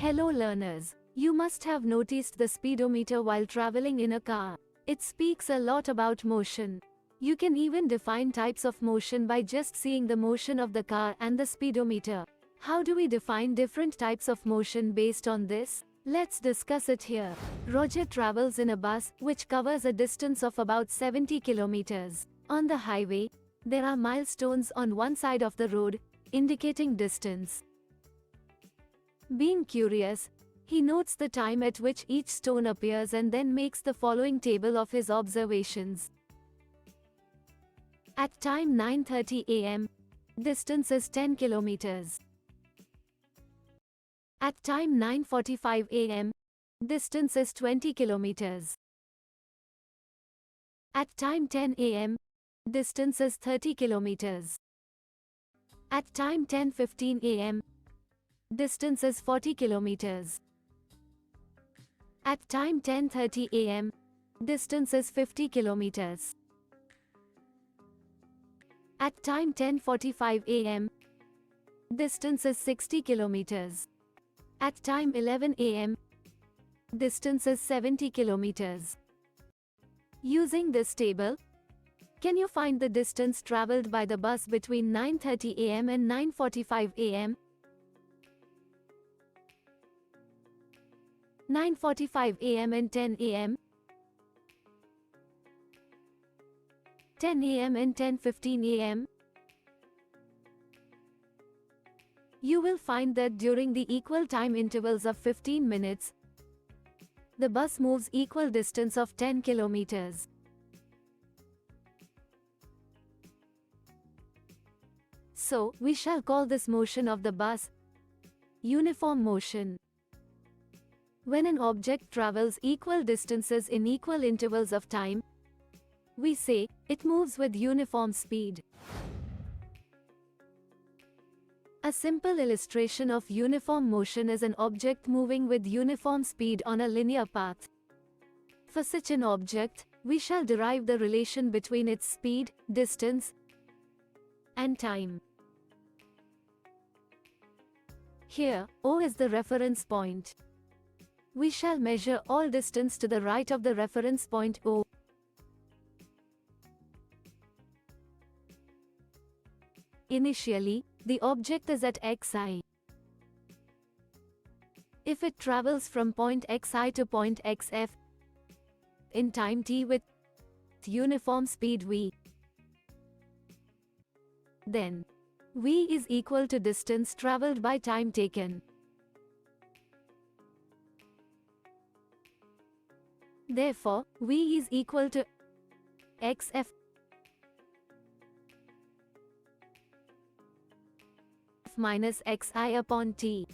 Hello learners. You must have noticed the speedometer while traveling in a car. It speaks a lot about motion. You can even define types of motion by just seeing the motion of the car and the speedometer. How do we define different types of motion based on this? Let's discuss it here. Roger travels in a bus, which covers a distance of about 70 kilometers. On the highway, there are milestones on one side of the road, indicating distance. Being curious, he notes the time at which each stone appears and then makes the following table of his observations. At time 9:30 am, distance is 10 kilometers. At time 9:45 am, distance is 20 kilometers. At time 10 am, distance is 30 kilometers. At time 10:15 am, distance is 40 kilometers. At time 10:30 am, distance is 50 kilometers. At time 10:45 am, distance is 60 kilometers. At time 11 am, distance is 70 kilometers. Using this table, can you find the distance traveled by the bus between 9:30 am and 9:45 am? 9:45 am and 10 am, 10 am and 10:15 am. You will find that during the equal time intervals of 15 minutes, the bus moves equal distance of 10 kilometers. So, we shall call this motion of the bus uniform motion. When an object travels equal distances in equal intervals of time, we say, it moves with uniform speed. A simple illustration of uniform motion is an object moving with uniform speed on a linear path. For such an object, we shall derive the relation between its speed, distance, and time. Here, O is the reference point. We shall measure all distance to the right of the reference point O. Initially, the object is at xi. If it travels from point xi to point xf in time t with uniform speed v, then v is equal to distance traveled by time taken. Therefore, v is equal to xf minus xi upon t.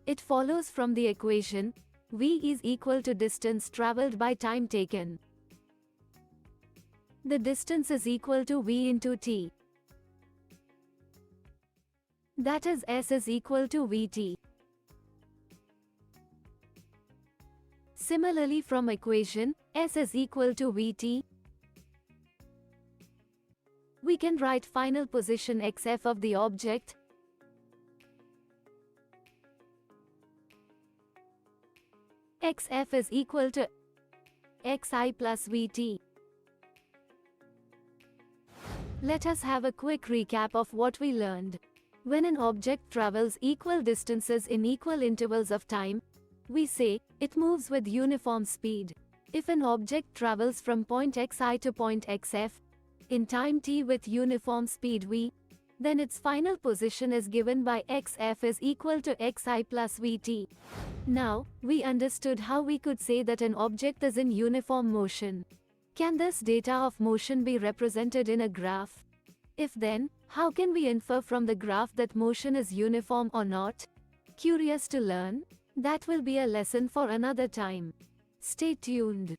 It follows from the equation, v is equal to distance traveled by time taken. The distance is equal to v into t. That is, s is equal to vt. Similarly, from equation, s is equal to vt, we can write final position xf of the object xf is equal to xi plus vt. Let us have a quick recap of what we learned. When an object travels equal distances in equal intervals of time, we say, it moves with uniform speed. If an object travels from point xi to point xf, in time t with uniform speed v, then its final position is given by xf is equal to xi plus vt. Now, we understood how we could say that an object is in uniform motion. Can this data of motion be represented in a graph? If then, how can we infer from the graph that motion is uniform or not? Curious to learn? That will be a lesson for another time. Stay tuned.